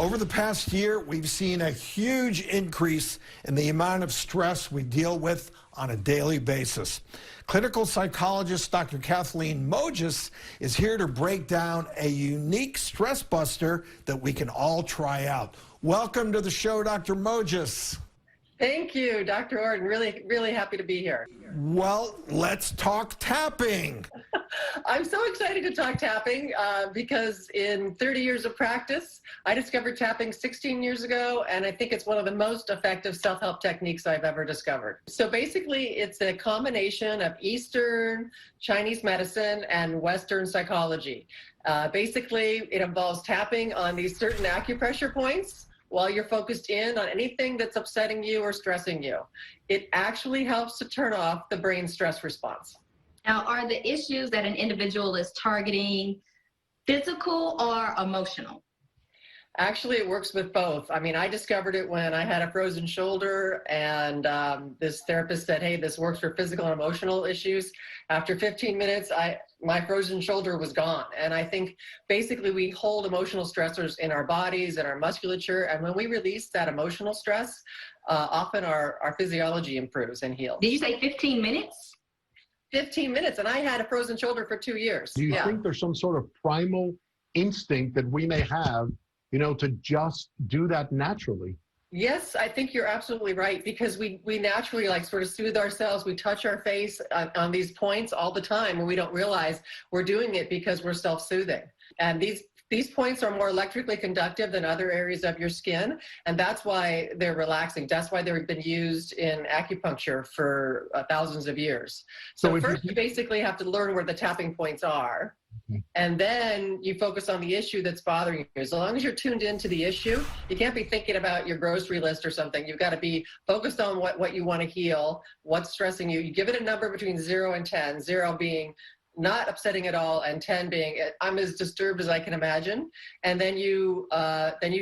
Over the past year, we've seen a huge increase in the amount of stress we deal with on a daily basis. Clinical psychologist Dr. Kathleen Mojas is here to break down a unique stress buster that we can all try out. Welcome to the show, Dr. Mojas. Thank you, Dr. Orton. Really happy to be here. Well, let's talk tapping. I'm so excited to talk tapping because in 30 years of practice, I discovered tapping 16 years ago, and I think it's one of the most effective self-help techniques I've ever discovered. So basically, it's a combination of Eastern Chinese medicine and Western psychology. Basically, it involves tapping on these certain acupressure points while you're focused in on anything that's upsetting you or stressing you. It actually helps to turn off the brain stress response. Now, are the issues that an individual is targeting physical or emotional? Actually, it works with both. I mean, I discovered it when I had a frozen shoulder, and this therapist said, hey, this works for physical and emotional issues. After 15 minutes, my frozen shoulder was gone. And I think basically we hold emotional stressors in our bodies and our musculature. And when we release that emotional stress, often our physiology improves and heals. Did you say 15 minutes? 15 minutes, and I had a frozen shoulder for 2 years. Do you think there's some sort of primal instinct that we may have, to just do that naturally? Yes, I think you're absolutely right, because we naturally sort of soothe ourselves. We touch our face on these points all the time, and we don't realize we're doing it because we're self-soothing. And these points are more electrically conductive than other areas of your skin, and that's why they're relaxing. That's why they've been used in acupuncture for thousands of years. So first, you basically have to learn where the tapping points are, and then you focus on the issue that's bothering you. As long as you're tuned into the issue, you can't be thinking about your grocery list or something. You've got to be focused on what you want to heal, what's stressing you. You give it a number between 0 and 10, 0 being not upsetting at all, and 10 being I'm as disturbed as I can imagine. And then you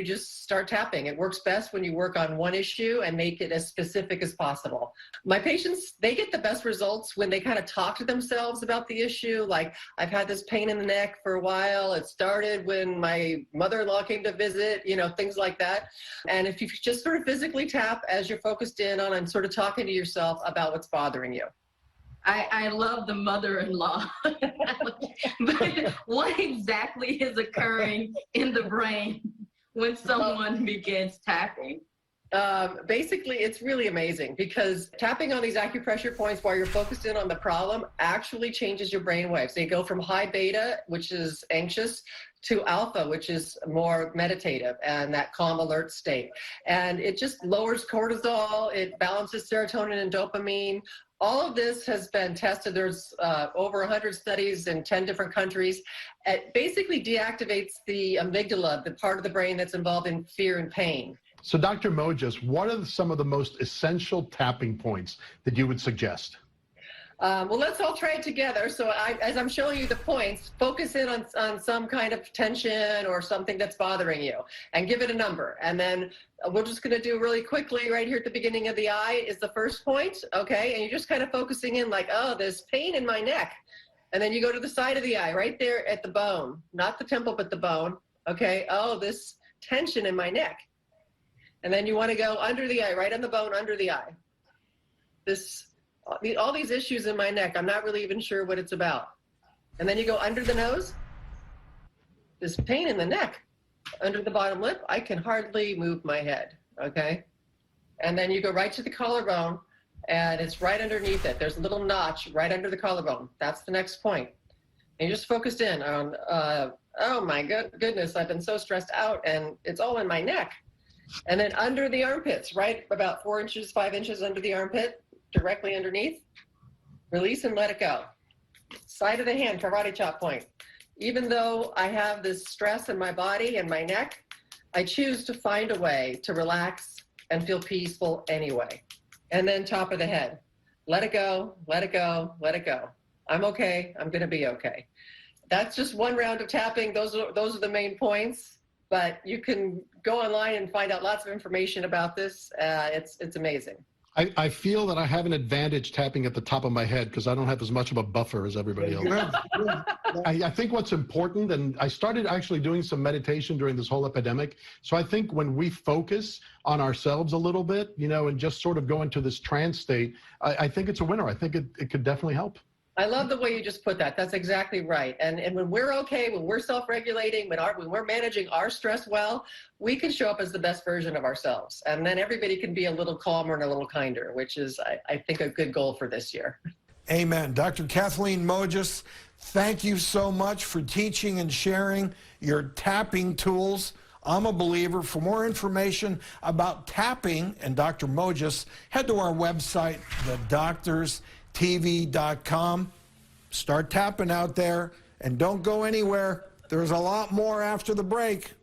just start tapping. It works best when you work on one issue and make it as specific as possible. My patients, they get the best results when they kind of talk to themselves about the issue. Like, I've had this pain in the neck for a while. It started when my mother-in-law came to visit, things like that. And if you just sort of physically tap as you're focused in on and sort of talking to yourself about what's bothering you. I love the mother-in-law. But what exactly is occurring in the brain when someone begins tapping? Basically, it's really amazing, because tapping on these acupressure points while you're focused in on the problem actually changes your brain waves. They go from high beta, which is anxious, to alpha, which is more meditative and that calm alert state. And it just lowers cortisol, it balances serotonin and dopamine. All of this has been tested. There's over 100 studies in 10 different countries. It basically deactivates the amygdala, the part of the brain that's involved in fear and pain. So Dr. Mojas, what are some of the most essential tapping points that you would suggest? Well, let's all try it together. So as I'm showing you the points, focus in on some kind of tension or something that's bothering you, and give it a number. And then we're just going to do really quickly right here at the beginning of the eye is the first point, okay? And you're just kind of focusing in like, oh, there's pain in my neck. And then you go to the side of the eye, right there at the bone, not the temple, but the bone, okay? Oh, this tension in my neck. And then you want to go under the eye, right on the bone, under the eye. All these issues in my neck, I'm not really even sure what it's about. And then you go under the nose. This pain in the neck. Under the bottom lip, I can hardly move my head, okay? And then you go right to the collarbone, and it's right underneath it. There's a little notch right under the collarbone. That's the next point. And you're just focused in on, oh my goodness, I've been so stressed out, and it's all in my neck. And then under the armpits, right about 4 inches, 5 inches under the armpit, directly underneath, release and let it go. Side of the hand, karate chop point. Even though I have this stress in my body and my neck, I choose to find a way to relax and feel peaceful anyway. And then top of the head, let it go, let it go, let it go. I'm okay, I'm gonna be okay. That's just one round of tapping. Those are the main points, but you can go online and find out lots of information about this. It's amazing. I feel that I have an advantage tapping at the top of my head because I don't have as much of a buffer as everybody else. I think what's important, and I started actually doing some meditation during this whole epidemic. So I think when we focus on ourselves a little bit, you know, and just sort of go into this trance state, I think it's a winner. I think it could definitely help. I love the way you just put that. That's exactly right. And when we're okay, when we're self-regulating, when we're managing our stress well, we can show up as the best version of ourselves. And then everybody can be a little calmer and a little kinder, which is, I think, a good goal for this year. Amen. Dr. Kathleen Mojas, thank you so much for teaching and sharing your tapping tools. I'm a believer. For more information about tapping and Dr. Mojas, head to our website, thedoctorstv.com. Start tapping out there and don't go anywhere. There's a lot more after the break.